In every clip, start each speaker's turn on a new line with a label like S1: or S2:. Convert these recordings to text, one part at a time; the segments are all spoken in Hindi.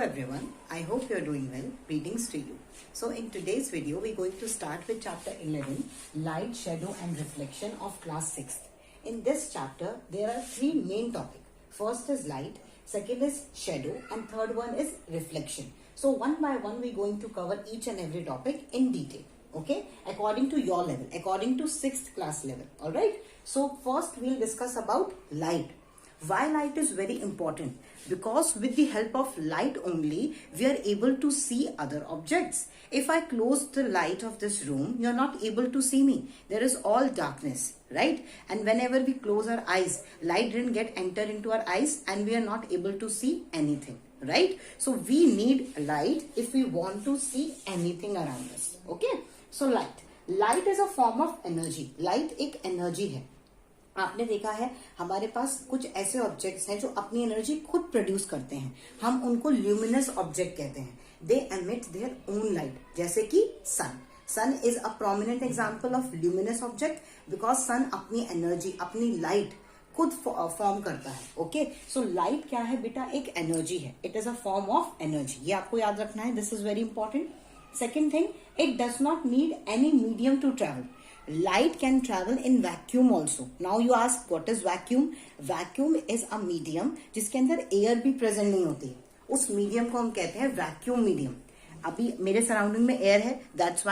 S1: everyone, I hope you are doing well. Greetings to you. So in today's video, we're going to start with chapter 11, Light, Shadow and Reflection of class 6th. In this chapter, there are three main topics. First is light, second is shadow and third one is reflection. So one by one, we're going to cover each and every topic in detail. Okay, according to your level, according to 6th class level. Alright. So first we'll discuss about light. Why light is very important? Because with the help of light only, we are able to see other objects. If I close the light of this room, you are not able to see me. There is all darkness, right? And whenever we close our eyes, light didn't get enter into our eyes and we are not able to see anything, right? So we need light if we want to see anything around us, okay? So light is a form of energy. Light एक energy है. आपने देखा है हमारे पास कुछ ऐसे ऑब्जेक्ट्स हैं जो अपनी एनर्जी खुद प्रोड्यूस करते हैं, हम उनको ल्यूमिनस ऑब्जेक्ट कहते हैं. They emit their own light, जैसे कि sun is a prominent example of luminous object because sun अपनी एनर्जी, अपनी लाइट खुद फॉर्म करता है. ओके, सो लाइट क्या है बेटा? एक एनर्जी है. It is a form of energy. ये आपको याद रखना है. This is very important. Second thing, it does not need any medium to travel. Light can travel in vacuum also. Now you ask what is vacuum? Vacuum is a medium जिसके अंदर air भी present नहीं होती है. उस medium को हम कहते हैं vacuum medium. अभी मेरे सराउंडिंग में एयर है, that's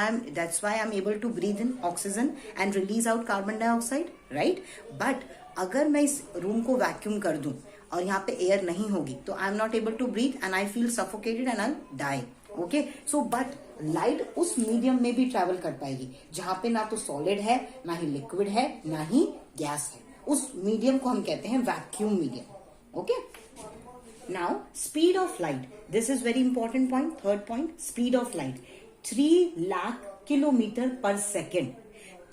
S1: why I'm able to breathe in oxygen and release out carbon dioxide, right? But अगर मैं इस रूम को वैक्यूम कर दूं और यहाँ पे एयर नहीं होगी तो I am not able to breathe and I feel suffocated and I die. Okay, so but light उस मीडियम में भी ट्रेवल कर पाएगी जहां पे ना तो सॉलिड है, ना ही लिक्विड है, ना ही गैस है. उस मीडियम को हम कहते हैं vacuum medium. Okay, now speed of light. This is very important point. Third point, speed of light 3 lakh kilometre पर सेकेंड.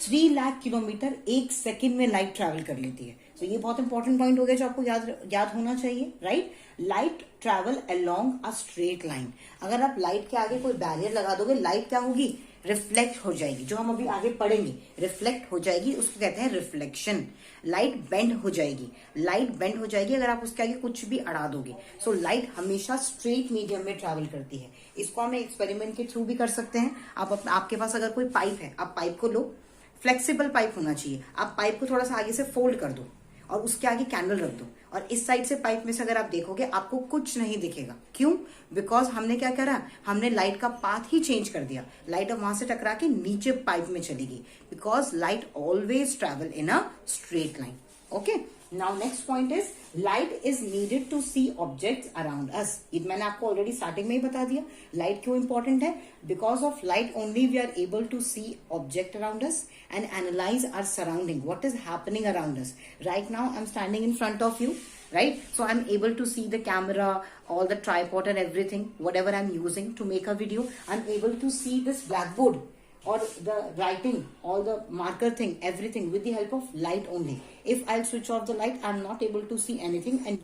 S1: 3 लाख किलोमीटर एक सेकेंड में लाइट ट्रेवल कर लेती है. तो ये बहुत इंपॉर्टेंट पॉइंट हो गया जो आपको याद होना चाहिए, right? Light travel along a straight line. अगर आप लाइट के आगे कोई बैरियर लगा दोगे, लाइट क्या होगी? रिफ्लेक्ट हो जाएगी. जो हम अभी आगे पढ़ेंगे, रिफ्लेक्ट हो जाएगी, उसको कहते हैं रिफ्लेक्शन. लाइट बेंड हो जाएगी. लाइट बेंड हो जाएगी अगर आप उसके आगे कुछ भी अड़ा दोगे. सो लाइट हमेशा स्ट्रेट मीडियम में ट्रेवल करती है. इसको हम एक्सपेरिमेंट के थ्रू भी कर सकते हैं. आपके पास अगर कोई पाइप है, आप पाइप को लो. फ्लेक्सिबल पाइप होना चाहिए. आप पाइप को थोड़ा सा आगे से फोल्ड कर दो और उसके आगे कैंडल रख दो और इस साइड से पाइप में से अगर आप देखोगे आपको कुछ नहीं दिखेगा. क्यों? बिकॉज हमने क्या करा? हमने लाइट का पाथ ही चेंज कर दिया. लाइट अब वहां से टकरा के नीचे पाइप में चली गई. Because light always travel in a straight line. Okay, now next point is light is needed to see objects around us. ये मैंने आपको ऑलरेडी स्टार्टिंग में ही बता दिया. लाइट क्यों इंपॉर्टेंट है? Because of light only we are able to see object around us and analyze our surrounding, what is happening around us. Right now I'm standing in front of you, right? So I'm able to see the camera, all the tripod and everything, whatever I'm using to make a video. I'm able to see this blackboard or the writing, all the marker thing, everything with the help of light only. If I'll switch off the light, I'm not able to see anything. And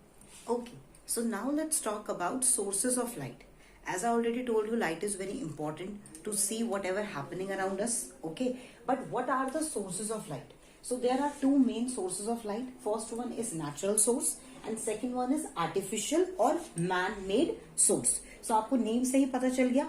S1: okay, so now let's talk about sources of light. As I already told you, light is very important to see whatever happening around us. Okay, but what are the sources of light? So there are two main sources of light. First one is natural source and second one is artificial or man-made source. So आपको नेम से ही पता चल गया.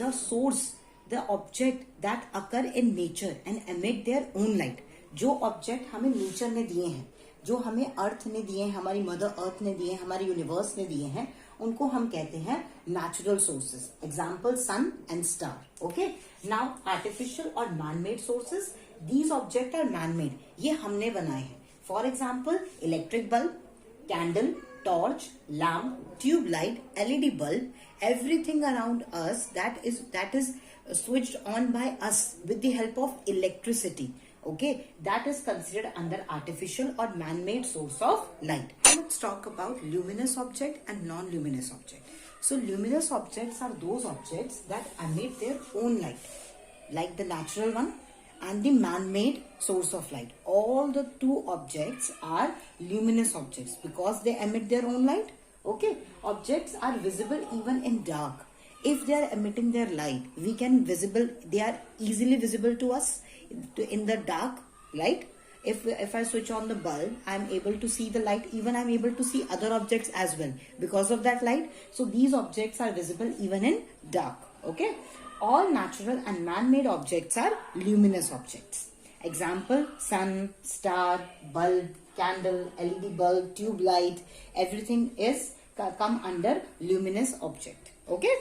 S1: The source, the object that occur in nature and emit their own light. जो ऑब्जेक्ट हमें नेचर ने दिए हैं, जो हमें अर्थ ने दिए हैं, हमारी मदर अर्थ ने दिए हैं, हमारे यूनिवर्स ने दिए हैं, उनको हम कहते हैं natural sources. Example sun and star. Okay, now artificial और manmade sources. These object are manmade. ये हमने बनाए हैं. For example electric bulb, candle, torch, lamp, tube light, LED bulb. Everything around us that is switched on by us with the help of electricity. Okay, that is considered under artificial or man-made source of light. Let's talk about luminous object and non-luminous object. So luminous objects are those objects that emit their own light, like the natural one and the man-made source of light. All the two objects are luminous objects because they emit their own light. Okay, objects are visible even in dark. If they are emitting their light, they are easily visible to us in the dark, right? if I switch on the bulb, I'm able to see the light. Even I'm able to see other objects as well because of that light. So these objects are visible even in dark. Okay. All natural and man-made objects are luminous objects. Example: sun, star, bulb, candle, LED bulb, tube light. Everything is come under luminous object. Okay.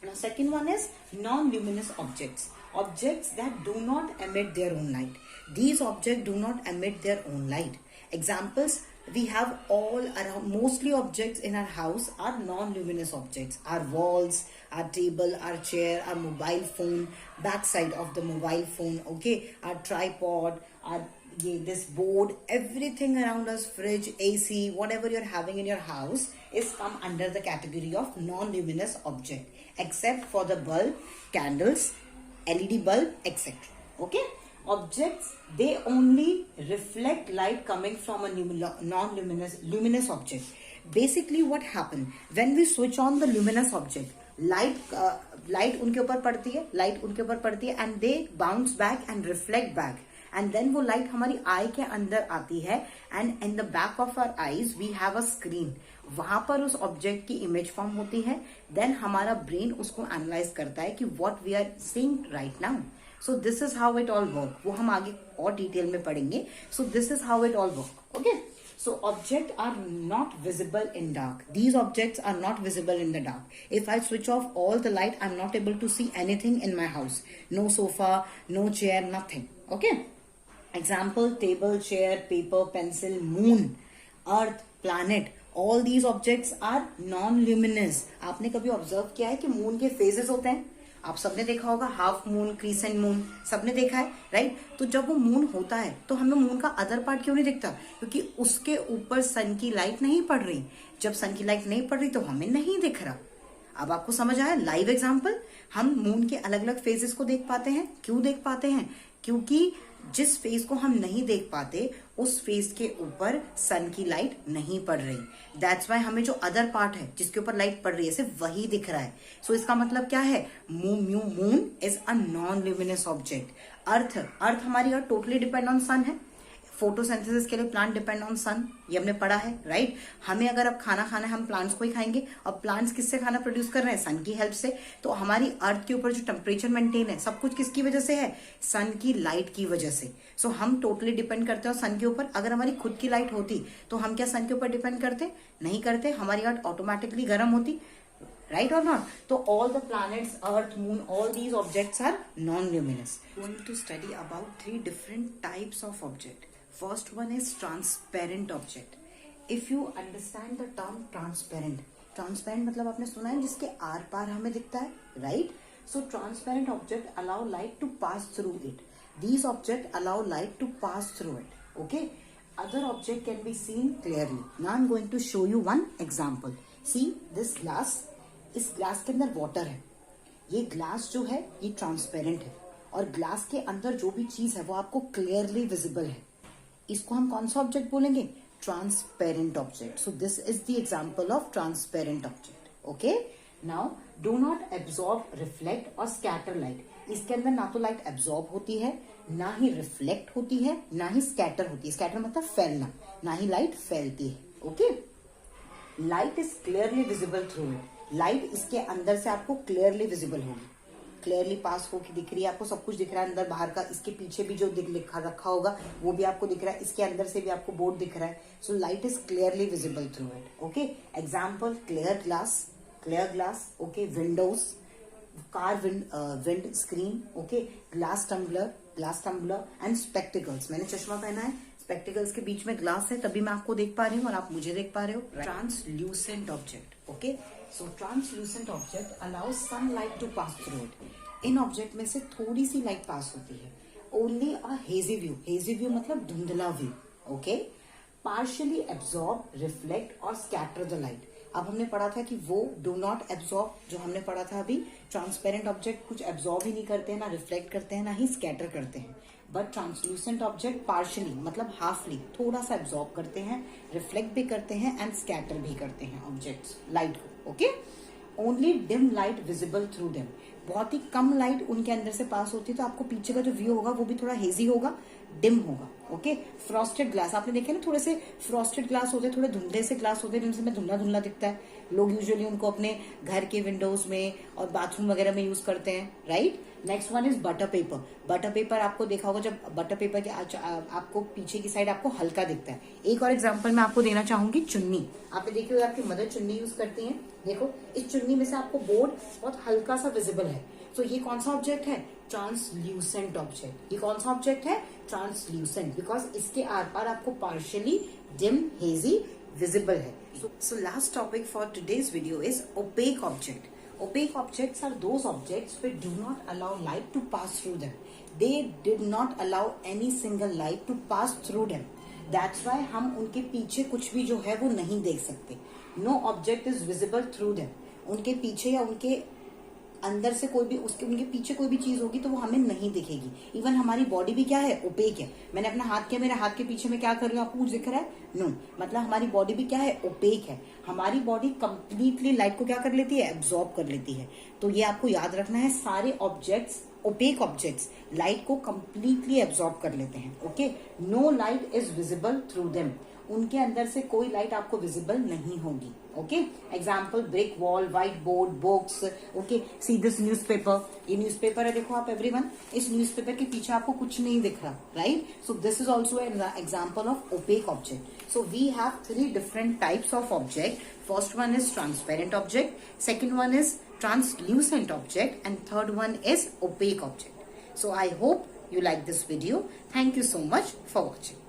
S1: Now second one is non-luminous objects. Objects that do not emit their own light. These objects do not emit their own light. Examples: we have all around, mostly objects in our house are non-luminous objects. Our walls, our table, our chair, our mobile phone, backside of the mobile phone, okay, our tripod, our this board, everything around us, fridge, AC, whatever you're having in your house is come under the category of non-luminous object, except for the bulb, candles, LED bulb, etc. Okay. Objects, they only reflect light coming from a luminous object. Basically what happen when we switch on the luminous object, light उनके ऊपर पड़ती है and they bounce back and reflect back, and then वो light हमारी eye के अंदर आती है, and in the back of our eyes we have a screen. वहां पर उस ऑब्जेक्ट की इमेज फॉर्म होती है, देन हमारा ब्रेन उसको एनालाइज करता है कि what we are seeing right now. So this is how it all work. वो हम आगे और डिटेल में पढ़ेंगे. So this is how it all work. Okay. So objects are not visible in dark. These objects are not visible in the dark. If I switch off all the light, I'm not able to see anything in my house. No sofa, no chair, nothing. Okay. Example: table, chair, paper, pencil, moon, earth, planet. All these objects are non-luminous. आपने कभी ऑब्जर्व किया है कि मून के फेजेस होते हैं? आप सबने देखा होगा, हाफ मून, क्रीसेंट मून, सबने देखा है, राइट? तो जब वो मून होता है तो हमें मून का अदर पार्ट क्यों नहीं दिखता? क्योंकि उसके ऊपर सन की लाइट नहीं पड़ रही. जब सन की लाइट नहीं पड़ रही तो हमें नहीं दिख रहा. अब आपको समझ आया? लाइव एग्जाम्पल, हम मून के अलग अलग फेजेस को देख पाते हैं. क्यों देख पाते हैं? क्योंकि जिस फेज को हम नहीं देख पाते उस फेज के ऊपर सन की लाइट नहीं पड़ रही. दैट्स वाई हमें जो अदर पार्ट है जिसके ऊपर लाइट पड़ रही है सिर्फ वही दिख रहा है. सो इसका मतलब क्या है? Moon is a non luminous object. Earth हमारी earth totally depend on sun है. फोटोसिंथेसिस के लिए प्लांट डिपेंड ऑन सन, ये हमने पढ़ा है, राइट? हमें अगर अब खाना खाना है, हम प्लांट्स को ही खाएंगे. और प्लांट्स किससे खाना प्रोड्यूस कर रहे हैं? सन की हेल्प से. तो हमारी अर्थ के ऊपर जो टेम्परेचर मेंटेन है सब कुछ किसकी वजह से है? सन की लाइट की वजह से. सो हम टोटली डिपेंड करते हैं सन के ऊपर. अगर हमारी खुद की लाइट होती तो हम क्या सन के ऊपर डिपेंड करते? नहीं करते. हमारी अर्थ ऑटोमेटिकली गर्म होती, right or not? So all the planets, earth, moon, all these objects are non-luminous. We are going to study about 3 different types of object. First one is transparent object. If you understand the term transparent मतलब आपने सुना है जिसके आर पार हमें दिखता है, right? So transparent object allow light to pass through it. These objects allow light to pass through it. Okay? Other object can be seen clearly. Now I'm going to show you one example. See this glass. इस ग्लास के अंदर वाटर है. ये ग्लास जो है ये ट्रांसपेरेंट है और ग्लास के अंदर जो भी चीज है वो आपको क्लियरली विजिबल है. इसको हम कौन सा ऑब्जेक्ट बोलेंगे? Transparent object. So this is the example of transparent object. Okay. Now do not absorb, reflect और स्कैटर लाइट. इसके अंदर ना तो लाइट एब्सॉर्ब होती है, ना ही रिफ्लेक्ट होती है, ना ही स्कैटर होती है. स्कैटर मतलब फैलना, ना ही लाइट फैलती है. Okay. Light is clearly visible through it. Light इसके अंदर से आपको क्लियरली विजिबल होगी, क्लियरली पास होकर दिख रही है आपको. सब कुछ दिख रहा है अंदर बाहर का. इसके पीछे भी जो लिखा रखा होगा वो भी आपको दिख रहा है. इसके अंदर से भी आपको बोर्ड दिख रहा है. So light is clearly visible through it. Okay. Example: clear glass. Okay. Windows, car wind screen. Okay. Glass tumbler and spectacles. मैंने चश्मा पहना है, स्पेक्टिकल्स के बीच में ग्लास है तभी मैं आपको देख पा रही हूँ और आप मुझे देख पा रहे हो. Translucent object. Okay. So translucent object allows some light to pass through it. इन ऑब्जेक्ट में से थोड़ी सी लाइट पास होती है. ओनली अ हेजी व्यू मतलब धुंधला view. Okay. Partially absorb, reflect और स्कैटर द लाइट. अब हमने पढ़ा था कि वो डू नॉट एब्सॉर्ब, जो हमने पढ़ा था अभी. ट्रांसपेरेंट ऑब्जेक्ट कुछ एब्सॉर्ब ही नहीं करते हैं, ना रिफ्लेक्ट करते हैं, ना ही स्कैटर करते हैं. बट ट्रांसल्यूसेंट ऑब्जेक्ट पार्शियली मतलब हाफली, थोड़ा सा एब्सॉर्ब करते हैं, रिफ्लेक्ट भी करते हैं एंड स्कैटर भी करते हैं ऑब्जेक्ट्स, लाइट को. Okay. Only dim light visible through them, बहुत ही कम लाइट उनके अंदर से पास होती है, तो आपको पीछे का जो व्यू होगा वो भी थोड़ा हेजी होगा, डिम होगा। ओके, फ्रॉस्टेड ग्लास आपने देखे ना, थोड़े से फ्रॉस्टेड ग्लास होते हैं, थोड़े धुंधले से ग्लास होते हैं जिनसे धुंधला धुंधला दिखता है। लोग यूजुअली उनको अपने घर के विंडोज में और बाथरूम वगैरह में यूज करते हैं, right. Next one is butter paper. Butter paper आपको देखा होगा, जब बटर पेपर के आपको पीछे की साइड आपको हल्का दिखता है। एक और एग्जांपल मैं आपको देना चाहूंगी, चुन्नी। आपने देखी होगी आपकी मदर चुन्नी यूज करती हैं, देखो इस चुन्नी में से आपको बोर्ड बहुत हल्का सा विजिबल है। तो ये कौन सा ऑब्जेक्ट है? Translucent object. ये कौन सा ऑब्जेक्ट है? ट्रांसल्यूसेंट, बिकॉज इसके आर पार आपको पार्शियली डिम हेजी विजिबल है। So last topic for today's video is opaque object. Opaque objects are those objects which do not allow light to pass through them. They did not allow any single light to pass through them. That's why हम उनके पीछे कुछ भी जो है वो नहीं देख सकते। No object is visible through them. उनके पीछे या उनके अंदर से कोई भी उनके पीछे कोई भी चीज होगी तो वो हमें नहीं दिखेगी। इवन हमारी बॉडी भी क्या है? ओपेक है। मैंने अपना हाथ किया, मेरे हाथ के पीछे में क्या कर रही हूँ आपको कुछ दिख रहा है? नो, मतलब हमारी बॉडी भी क्या है? ओपेक है। हमारी बॉडी कंप्लीटली लाइट को क्या कर लेती है? एब्जॉर्ब कर लेती है। तो ये आपको याद रखना है, सारे ऑब्जेक्ट्स, ओपेक ऑब्जेक्ट्स लाइट को कंप्लीटली एब्जॉर्ब कर लेते हैं। Okay, no light is visible through them. उनके अंदर से कोई लाइट आपको विजिबल नहीं होगी। Okay, example brick wall, white board, books. Okay, see this newspaper. ये न्यूज़पेपर है, देखो आप एवरीवन, इस न्यूज़पेपर के पीछे आपको कुछ नहीं दिख रहा, right. So this is also an example of opaque object. So we have 3 different types of object. First one is transparent object, second one is translucent object, and third one is opaque object. So I hope you like this video. Thank you so much for watching.